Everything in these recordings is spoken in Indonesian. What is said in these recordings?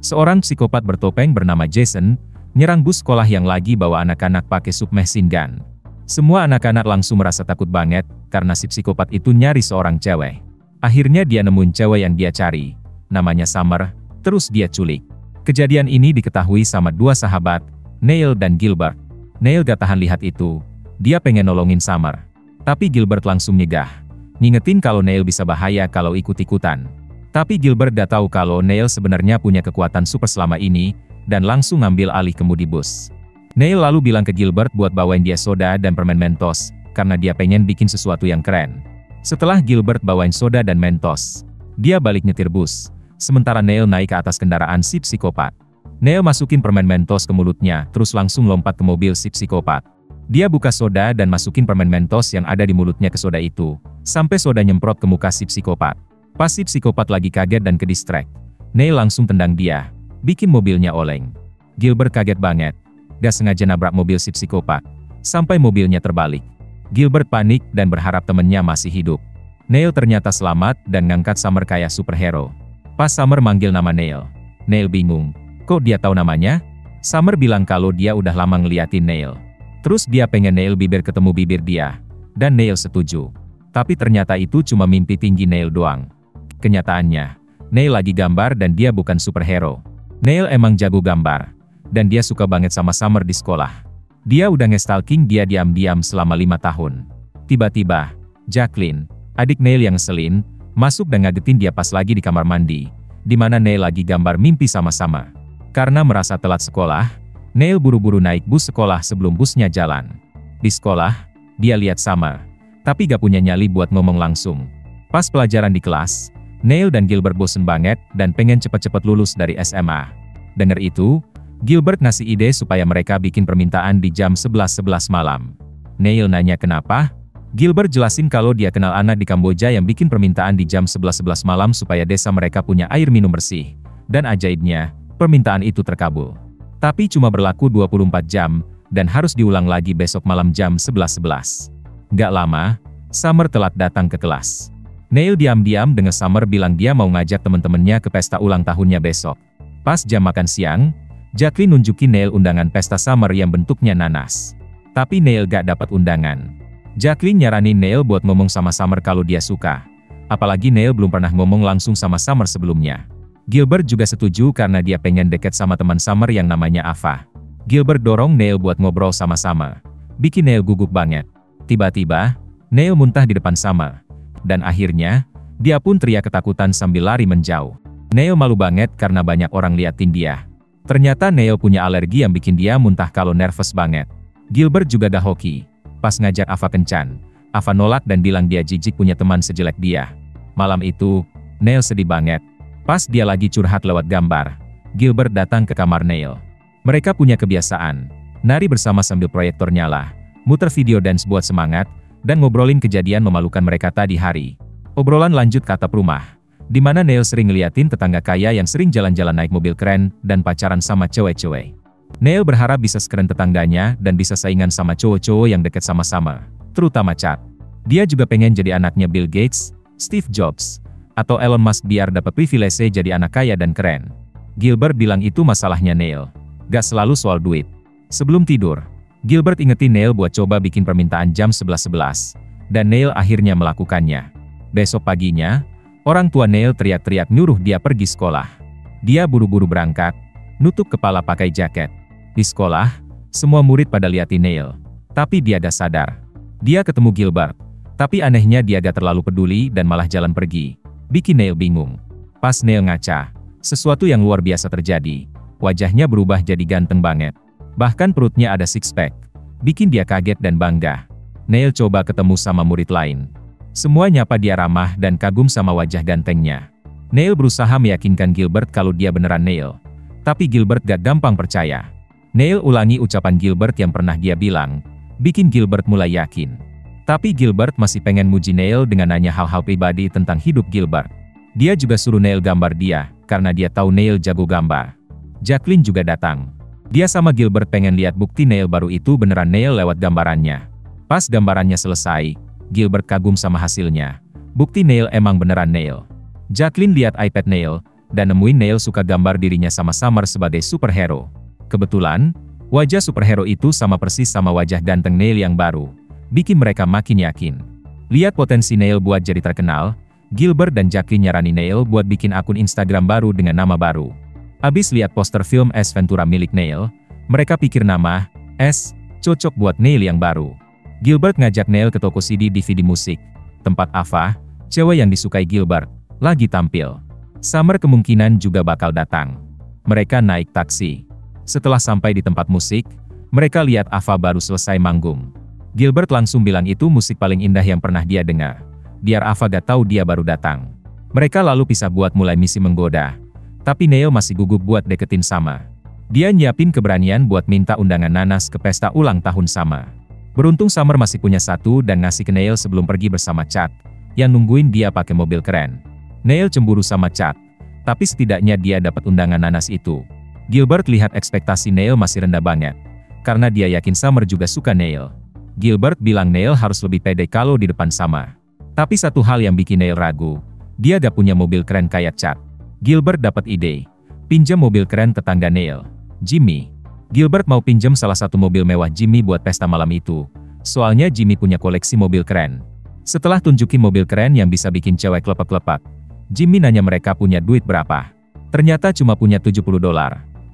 Seorang psikopat bertopeng bernama Jason, nyerang bus sekolah yang lagi bawa anak-anak pakai submachine gun. Semua anak-anak langsung merasa takut banget, karena si psikopat itu nyari seorang cewek. Akhirnya dia nemuin cewek yang dia cari. Namanya Summer, terus dia culik. Kejadian ini diketahui sama dua sahabat, Neil dan Gilbert. Neil gak tahan lihat itu. Dia pengen nolongin Summer. Tapi Gilbert langsung nyegah. Ngingetin kalau Neil bisa bahaya kalau ikut-ikutan. Tapi Gilbert gak tahu kalau Neil sebenarnya punya kekuatan super selama ini, dan langsung ngambil alih kemudi bus. Neil lalu bilang ke Gilbert buat bawain dia soda dan permen Mentos, karena dia pengen bikin sesuatu yang keren. Setelah Gilbert bawain soda dan Mentos, dia balik nyetir bus, sementara Neil naik ke atas kendaraan si psikopat. Neil masukin permen Mentos ke mulutnya, terus langsung lompat ke mobil si psikopat. Dia buka soda dan masukin permen Mentos yang ada di mulutnya ke soda itu, sampai soda nyemprot ke muka si psikopat. Pas si psikopat lagi kaget dan ke-distract, Neil langsung tendang dia, bikin mobilnya oleng. Gilbert kaget banget, gak sengaja nabrak mobil si psikopat, sampai mobilnya terbalik. Gilbert panik dan berharap temennya masih hidup. Neil ternyata selamat dan ngangkat Summer kayak superhero. Pas Summer manggil nama Neil, Neil bingung, kok dia tahu namanya? Summer bilang kalau dia udah lama ngeliatin Neil. Terus dia pengen Neil bibir ketemu bibir dia, dan Neil setuju. Tapi ternyata itu cuma mimpi tinggi Neil doang. Kenyataannya, Neil lagi gambar dan dia bukan superhero. Neil emang jago gambar, dan dia suka banget sama Summer di sekolah. Dia udah nge-stalking dia diam-diam selama 5 tahun. Tiba-tiba, Jacqueline, adik Neil yang ngeselin, masuk dan ngagetin dia pas lagi di kamar mandi, di mana Neil lagi gambar mimpi sama-sama. Karena merasa telat sekolah, Neil buru-buru naik bus sekolah sebelum busnya jalan. Di sekolah, dia lihat Summer, tapi gak punya nyali buat ngomong langsung. Pas pelajaran di kelas, Neil dan Gilbert bosen banget dan pengen cepet-cepet lulus dari SMA. Dengar itu, Gilbert ngasih ide supaya mereka bikin permintaan di jam 11:11 malam. Neil nanya kenapa? Gilbert jelasin kalau dia kenal anak di Kamboja yang bikin permintaan di jam 11:11 malam supaya desa mereka punya air minum bersih. Dan ajaibnya, permintaan itu terkabul. Tapi cuma berlaku 24 jam, dan harus diulang lagi besok malam jam 11:11. Gak lama, Summer telat datang ke kelas. Neil diam-diam dengar Summer bilang dia mau ngajak temen-temennya ke pesta ulang tahunnya besok. Pas jam makan siang, Jacqueline nunjukin Neil undangan pesta Summer yang bentuknya nanas. Tapi Neil gak dapat undangan. Jacqueline nyaranin Neil buat ngomong sama Summer kalau dia suka. Apalagi Neil belum pernah ngomong langsung sama Summer sebelumnya. Gilbert juga setuju karena dia pengen deket sama teman Summer yang namanya Ava. Gilbert dorong Neil buat ngobrol sama Summer. Bikin Neil gugup banget. Tiba-tiba, Neil muntah di depan Summer. Dan akhirnya, dia pun teriak ketakutan sambil lari menjauh. Neil malu banget karena banyak orang liatin dia. Ternyata Neil punya alergi yang bikin dia muntah kalau nervous banget. Gilbert juga gak hoki. Pas ngajak Ava kencan, Ava nolak dan bilang dia jijik punya teman sejelek dia. Malam itu, Neil sedih banget. Pas dia lagi curhat lewat gambar, Gilbert datang ke kamar Neil. Mereka punya kebiasaan, nari bersama sambil proyektor nyala, muter video dance buat semangat, dan ngobrolin kejadian memalukan mereka tadi hari. Obrolan lanjut ke atap rumah, di mana Neil sering ngeliatin tetangga kaya yang sering jalan-jalan naik mobil keren dan pacaran sama cewek-cewek. Neil berharap bisa sekeren tetangganya dan bisa saingan sama cowok-cowok yang deket sama Summer, terutama Chad. Dia juga pengen jadi anaknya Bill Gates, Steve Jobs, atau Elon Musk biar dapat privilege jadi anak kaya dan keren. Gilbert bilang itu masalahnya Neil, gak selalu soal duit. Sebelum tidur, Gilbert ingetin Neil buat coba bikin permintaan jam 11:11, dan Neil akhirnya melakukannya. Besok paginya, orang tua Neil teriak-teriak nyuruh dia pergi sekolah. Dia buru-buru berangkat, nutup kepala pakai jaket. Di sekolah, semua murid pada liatin Neil, tapi dia gak sadar. Dia ketemu Gilbert, tapi anehnya dia gak terlalu peduli dan malah jalan pergi, bikin Neil bingung. Pas Neil ngaca, sesuatu yang luar biasa terjadi. Wajahnya berubah jadi ganteng banget. Bahkan perutnya ada six-pack. Bikin dia kaget dan bangga. Neil coba ketemu sama murid lain. Semua nyapa dia ramah dan kagum sama wajah gantengnya. Neil berusaha meyakinkan Gilbert kalau dia beneran Neil. Tapi Gilbert gak gampang percaya. Neil ulangi ucapan Gilbert yang pernah dia bilang, bikin Gilbert mulai yakin. Tapi Gilbert masih pengen muji Neil dengan nanya hal-hal pribadi tentang hidup Gilbert. Dia juga suruh Neil gambar dia, karena dia tahu Neil jago gambar. Jacqueline juga datang. Dia sama Gilbert pengen lihat bukti Neil baru itu beneran Neil lewat gambarannya. Pas gambarannya selesai, Gilbert kagum sama hasilnya. Bukti Neil emang beneran Neil. Jacqueline lihat iPad Neil, dan nemuin Neil suka gambar dirinya sama Summer sebagai superhero. Kebetulan, wajah superhero itu sama persis sama wajah ganteng Neil yang baru, bikin mereka makin yakin. Lihat potensi Neil buat jadi terkenal, Gilbert dan Jacqueline nyarani Neil buat bikin akun Instagram baru dengan nama baru. Abis lihat poster film Ace Ventura milik Neil, mereka pikir nama Ace cocok buat Neil yang baru. Gilbert ngajak Neil ke toko CD DVD musik, tempat Ava, cewek yang disukai Gilbert, lagi tampil. Summer kemungkinan juga bakal datang. Mereka naik taksi. Setelah sampai di tempat musik, mereka lihat Ava baru selesai manggung. Gilbert langsung bilang itu musik paling indah yang pernah dia dengar. Biar Ava gak tahu dia baru datang. Mereka lalu pisah buat mulai misi menggoda. Tapi Neil masih gugup buat deketin Summer. Dia nyiapin keberanian buat minta undangan nanas ke pesta ulang tahun Summer. Beruntung Summer masih punya satu dan ngasih ke Neil sebelum pergi bersama Chad, yang nungguin dia pakai mobil keren. Neil cemburu sama Chad, tapi setidaknya dia dapat undangan nanas itu. Gilbert lihat ekspektasi Neil masih rendah banget, karena dia yakin Summer juga suka Neil. Gilbert bilang Neil harus lebih pede kalau di depan Summer. Tapi satu hal yang bikin Neil ragu, dia gak punya mobil keren kayak Chad. Gilbert dapat ide, pinjam mobil keren tetangga Neil, Jimmy. Gilbert mau pinjam salah satu mobil mewah Jimmy buat pesta malam itu, soalnya Jimmy punya koleksi mobil keren. Setelah tunjukin mobil keren yang bisa bikin cewek kelepak-kelepak, Jimmy nanya mereka punya duit berapa. Ternyata cuma punya $70,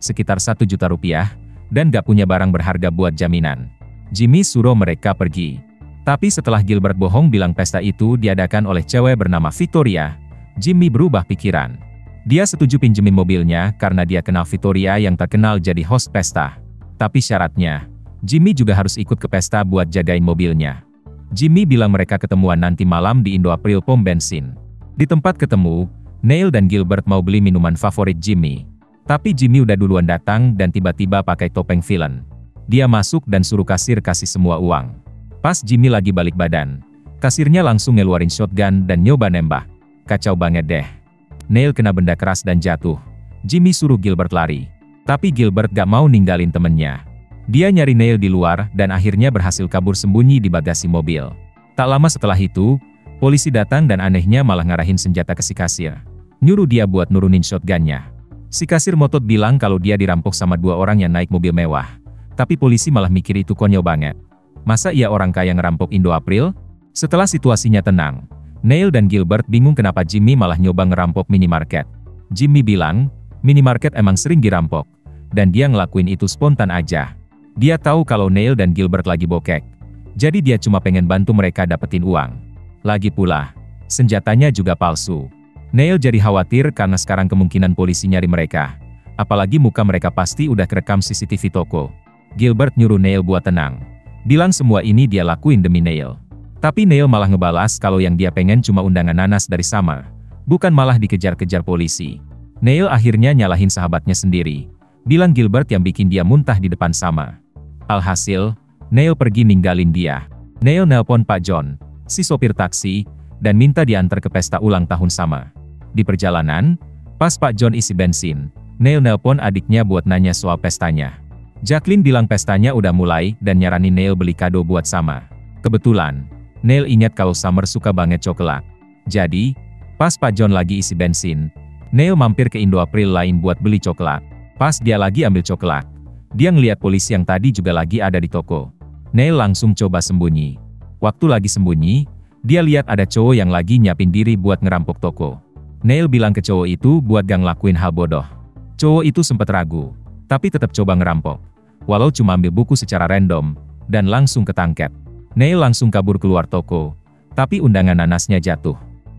sekitar 1 juta rupiah, dan gak punya barang berharga buat jaminan. Jimmy suruh mereka pergi. Tapi setelah Gilbert bohong bilang pesta itu diadakan oleh cewek bernama Victoria, Jimmy berubah pikiran. Dia setuju pinjemin mobilnya karena dia kenal Victoria yang terkenal jadi host pesta. Tapi syaratnya, Jimmy juga harus ikut ke pesta buat jagain mobilnya. Jimmy bilang mereka ketemuan nanti malam di Indo April pom bensin. Di tempat ketemu, Neil dan Gilbert mau beli minuman favorit Jimmy. Tapi Jimmy udah duluan datang dan tiba-tiba pakai topeng villain. Dia masuk dan suruh kasir kasih semua uang. Pas Jimmy lagi balik badan, kasirnya langsung ngeluarin shotgun dan nyoba nembak. Kacau banget deh. Neil kena benda keras dan jatuh. Jimmy suruh Gilbert lari. Tapi Gilbert gak mau ninggalin temennya. Dia nyari Neil di luar dan akhirnya berhasil kabur sembunyi di bagasi mobil. Tak lama setelah itu, polisi datang dan anehnya malah ngarahin senjata ke si kasir. Nyuruh dia buat nurunin shotgunnya. Si kasir motot bilang kalau dia dirampok sama 2 orang yang naik mobil mewah. Tapi polisi malah mikir itu konyol banget. Masa iya orang kaya ngerampok Indo April? Setelah situasinya tenang, Neil dan Gilbert bingung kenapa Jimmy malah nyoba ngerampok minimarket. Jimmy bilang, minimarket emang sering dirampok, dan dia ngelakuin itu spontan aja. Dia tahu kalau Neil dan Gilbert lagi bokek, jadi dia cuma pengen bantu mereka dapetin uang. Lagi pula, senjatanya juga palsu. Neil jadi khawatir karena sekarang kemungkinan polisi nyari mereka. Apalagi muka mereka pasti udah kerekam CCTV toko. Gilbert nyuruh Neil buat tenang. Bilang semua ini dia lakuin demi Neil. Tapi Neil malah ngebalas kalau yang dia pengen cuma undangan nanas dari Summer, bukan malah dikejar-kejar polisi. Neil akhirnya nyalahin sahabatnya sendiri, bilang Gilbert yang bikin dia muntah di depan Summer. Alhasil, Neil pergi ninggalin dia. Neil nelpon Pak John, si sopir taksi, dan minta diantar ke pesta ulang tahun Summer. Di perjalanan, pas Pak John isi bensin, Neil nelpon adiknya buat nanya soal pestanya. Jacqueline bilang pestanya udah mulai dan nyaranin Neil beli kado buat Summer. Kebetulan, Neil ingat kalau Summer suka banget coklat. Jadi, pas Pak John lagi isi bensin, Neil mampir ke Indo April lain buat beli coklat. Pas dia lagi ambil coklat, dia ngeliat polisi yang tadi juga lagi ada di toko. Neil langsung coba sembunyi. Waktu lagi sembunyi, dia lihat ada cowok yang lagi nyiapin diri buat ngerampok toko. Neil bilang ke cowok itu buat gak ngelakuin hal bodoh. Cowok itu sempat ragu, tapi tetap coba ngerampok. Walau cuma ambil buku secara random, dan langsung ketangkep. Neil langsung kabur keluar toko, tapi undangan nanasnya jatuh.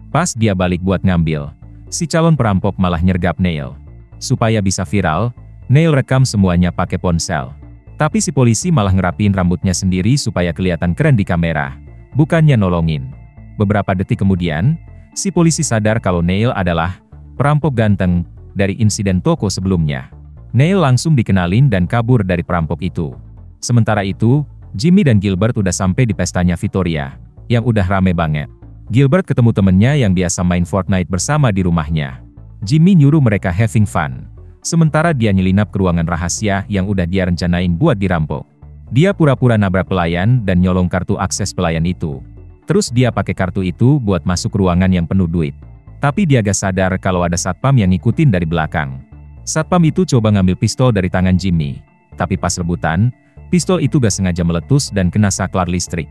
Pas dia balik buat ngambil, si calon perampok malah nyergap Neil. Supaya bisa viral, Neil rekam semuanya pakai ponsel. Tapi si polisi malah ngerapiin rambutnya sendiri supaya kelihatan keren di kamera, bukannya nolongin. Beberapa detik kemudian, si polisi sadar kalau Neil adalah perampok ganteng dari insiden toko sebelumnya. Neil langsung dikenalin dan kabur dari perampok itu. Sementara itu, Jimmy dan Gilbert udah sampai di pestanya Victoria, yang udah rame banget. Gilbert ketemu temennya yang biasa main Fortnite bersama di rumahnya. Jimmy nyuruh mereka having fun, sementara dia nyelinap ke ruangan rahasia yang udah dia rencanain buat dirampok. Dia pura-pura nabrak pelayan dan nyolong kartu akses pelayan itu. Terus dia pakai kartu itu buat masuk ruangan yang penuh duit. Tapi dia gak sadar kalau ada satpam yang ngikutin dari belakang. Satpam itu coba ngambil pistol dari tangan Jimmy. Tapi pas rebutan, pistol itu gak sengaja meletus dan kena saklar listrik.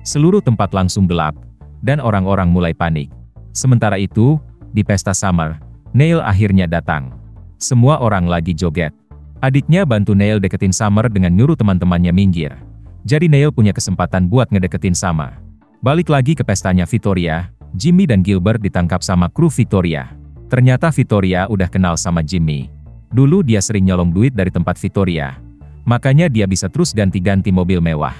Seluruh tempat langsung gelap, dan orang-orang mulai panik. Sementara itu, di pesta Summer, Neil akhirnya datang. Semua orang lagi joget. Adiknya bantu Neil deketin Summer dengan nyuruh teman-temannya minggir. Jadi Neil punya kesempatan buat ngedeketin Summer. Balik lagi ke pestanya Victoria, Jimmy dan Gilbert ditangkap sama kru Victoria. Ternyata Victoria udah kenal sama Jimmy. Dulu dia sering nyolong duit dari tempat Victoria. Makanya dia bisa terus ganti-ganti mobil mewah.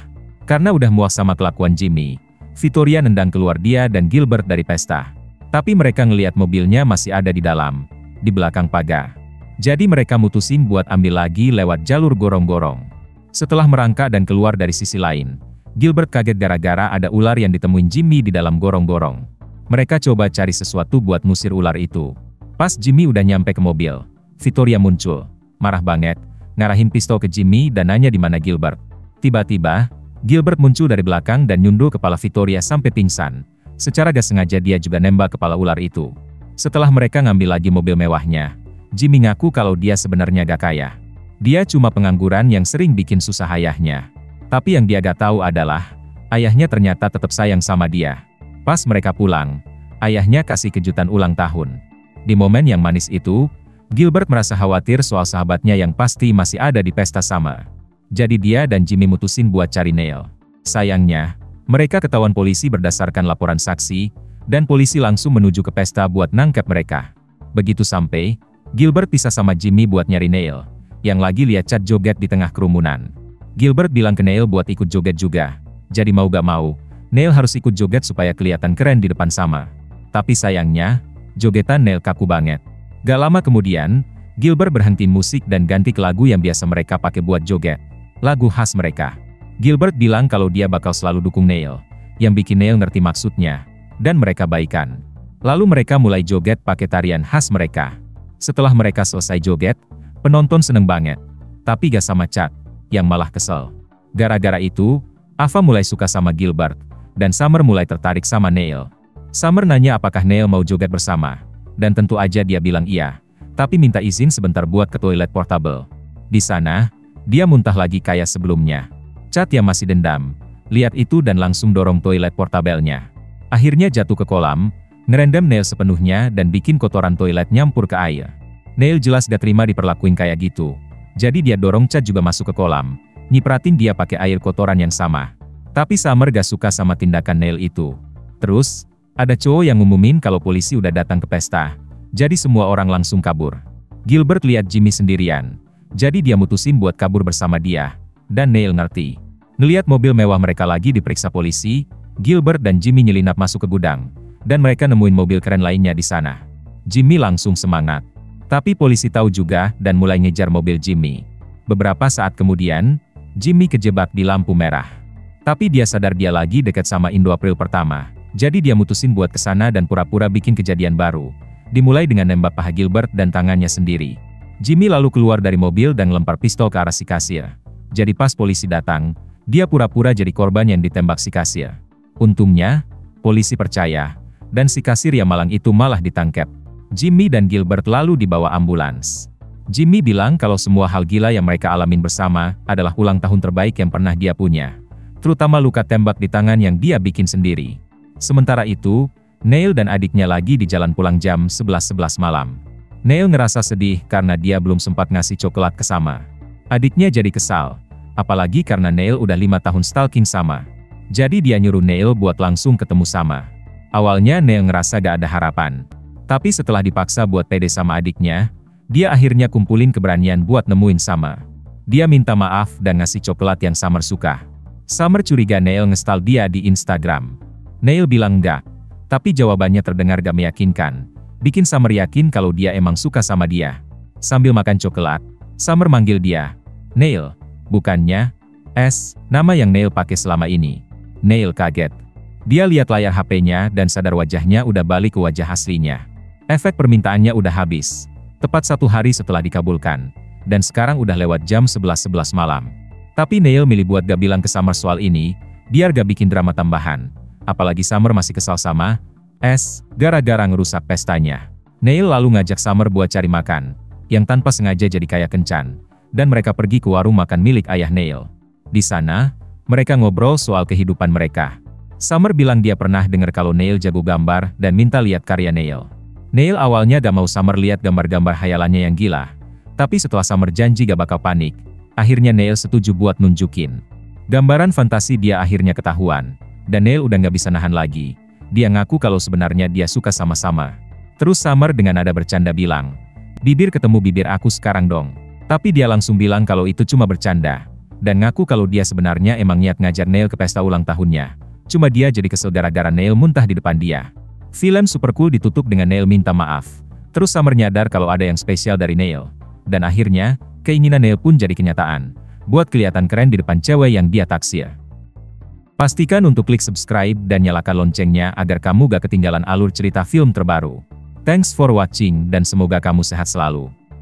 Karena udah muak sama kelakuan Jimmy, Victoria nendang keluar dia dan Gilbert dari pesta. Tapi mereka ngelihat mobilnya masih ada di dalam, di belakang pagar. Jadi mereka mutusin buat ambil lagi lewat jalur gorong-gorong. Setelah merangkak dan keluar dari sisi lain, Gilbert kaget gara-gara ada ular yang ditemuin Jimmy di dalam gorong-gorong. Mereka coba cari sesuatu buat ngusir ular itu. Pas Jimmy udah nyampe ke mobil, Victoria muncul, marah banget, ngarahin pistol ke Jimmy dan nanya di mana Gilbert. Tiba-tiba, Gilbert muncul dari belakang dan nyundul kepala Victoria sampai pingsan. Secara gak sengaja dia juga nembak kepala ular itu. Setelah mereka ngambil lagi mobil mewahnya, Jimmy ngaku kalau dia sebenarnya gak kaya. Dia cuma pengangguran yang sering bikin susah ayahnya. Tapi yang dia gak tahu adalah, ayahnya ternyata tetap sayang sama dia. Pas mereka pulang, ayahnya kasih kejutan ulang tahun. Di momen yang manis itu, Gilbert merasa khawatir soal sahabatnya yang pasti masih ada di pesta Summer. Jadi dia dan Jimmy mutusin buat cari Neil. Sayangnya, mereka ketahuan polisi berdasarkan laporan saksi, dan polisi langsung menuju ke pesta buat nangkep mereka. Begitu sampai, Gilbert pisah sama Jimmy buat nyari Neil, yang lagi lihat Chad joget di tengah kerumunan. Gilbert bilang ke Neil buat ikut joget juga. Jadi mau gak mau, Neil harus ikut joget supaya kelihatan keren di depan Summer. Tapi sayangnya, jogetan Neil kaku banget. Gak lama kemudian, Gilbert berhenti musik dan ganti ke lagu yang biasa mereka pakai buat joget. Lagu khas mereka. Gilbert bilang kalau dia bakal selalu dukung Neil, yang bikin Neil ngerti maksudnya, dan mereka baikan. Lalu mereka mulai joget pakai tarian khas mereka. Setelah mereka selesai joget, penonton seneng banget. Tapi gak sama Chad, yang malah kesel. Gara-gara itu, Ava mulai suka sama Gilbert, dan Summer mulai tertarik sama Neil. Summer nanya apakah Neil mau joget bersama, dan tentu aja dia bilang iya, tapi minta izin sebentar buat ke toilet portable. Di sana, dia muntah lagi kayak sebelumnya. Chad yang masih dendam, lihat itu dan langsung dorong toilet portabelnya. Akhirnya jatuh ke kolam, ngerendam Neil sepenuhnya dan bikin kotoran toilet nyampur ke air. Neil jelas gak terima diperlakuin kayak gitu. Jadi dia dorong Chad juga masuk ke kolam, nyipratin dia pakai air kotoran yang sama. Tapi Summer gak suka sama tindakan Neil itu. Terus, ada cowok yang ngumumin kalau polisi udah datang ke pesta. Jadi semua orang langsung kabur. Gilbert lihat Jimmy sendirian. Jadi dia mutusin buat kabur bersama dia. Dan Neil ngerti. Ngeliat mobil mewah mereka lagi diperiksa polisi, Gilbert dan Jimmy nyelinap masuk ke gudang. Dan mereka nemuin mobil keren lainnya di sana. Jimmy langsung semangat. Tapi polisi tahu juga dan mulai ngejar mobil Jimmy. Beberapa saat kemudian, Jimmy kejebak di lampu merah. Tapi dia sadar dia lagi dekat sama Indo April pertama. Jadi dia mutusin buat kesana dan pura-pura bikin kejadian baru. Dimulai dengan nembak paha Gilbert dan tangannya sendiri. Jimmy lalu keluar dari mobil dan lempar pistol ke arah si kasir. Jadi pas polisi datang, dia pura-pura jadi korban yang ditembak si kasir. Untungnya, polisi percaya, dan si kasir yang malang itu malah ditangkap. Jimmy dan Gilbert lalu dibawa ambulans. Jimmy bilang kalau semua hal gila yang mereka alamin bersama adalah ulang tahun terbaik yang pernah dia punya. Terutama luka tembak di tangan yang dia bikin sendiri. Sementara itu, Neil dan adiknya lagi di jalan pulang jam 11:11 malam. Neil ngerasa sedih karena dia belum sempat ngasih coklat ke Summer. Adiknya jadi kesal, apalagi karena Neil udah 5 tahun stalking Summer. Jadi dia nyuruh Neil buat langsung ketemu Summer. Awalnya Neil ngerasa gak ada harapan. Tapi setelah dipaksa buat pede sama adiknya, dia akhirnya kumpulin keberanian buat nemuin Summer. Dia minta maaf dan ngasih coklat yang Summer suka. Summer curiga Neil ngestal dia di Instagram. Neil bilang enggak, tapi jawabannya terdengar gak meyakinkan. Bikin Summer yakin kalau dia emang suka sama dia. Sambil makan coklat, Summer manggil dia. Neil, bukannya S, nama yang Neil pakai selama ini. Neil kaget. Dia lihat layar HP-nya dan sadar wajahnya udah balik ke wajah aslinya. Efek permintaannya udah habis. Tepat 1 hari setelah dikabulkan. Dan sekarang udah lewat jam 11:11 malam. Tapi Neil milih buat gak bilang ke Summer soal ini, biar gak bikin drama tambahan. Apalagi Summer masih kesal sama gara-gara ngerusak pestanya. Neil lalu ngajak Summer buat cari makan, yang tanpa sengaja jadi kaya kencan, dan mereka pergi ke warung makan milik ayah Neil. Di sana, mereka ngobrol soal kehidupan mereka. Summer bilang dia pernah dengar kalau Neil jago gambar dan minta lihat karya Neil. Neil awalnya gak mau Summer lihat gambar-gambar hayalannya yang gila, tapi setelah Summer janji gak bakal panik, akhirnya Neil setuju buat nunjukin. Gambaran fantasi dia akhirnya ketahuan, dan Neil udah gak bisa nahan lagi. Dia ngaku kalau sebenarnya dia suka sama-sama. Terus Summer dengan nada bercanda bilang, "Bibir ketemu bibir aku sekarang dong." Tapi dia langsung bilang kalau itu cuma bercanda, dan ngaku kalau dia sebenarnya emang niat ngajak Neil ke pesta ulang tahunnya. Cuma dia jadi kesel gara-gara Neil muntah di depan dia. Film super cool ditutup dengan Neil minta maaf. Terus Summer nyadar kalau ada yang spesial dari Neil. Dan akhirnya, keinginan Neil pun jadi kenyataan. Buat kelihatan keren di depan cewek yang dia taksir. Pastikan untuk klik subscribe dan nyalakan loncengnya agar kamu gak ketinggalan alur cerita film terbaru. Thanks for watching dan semoga kamu sehat selalu.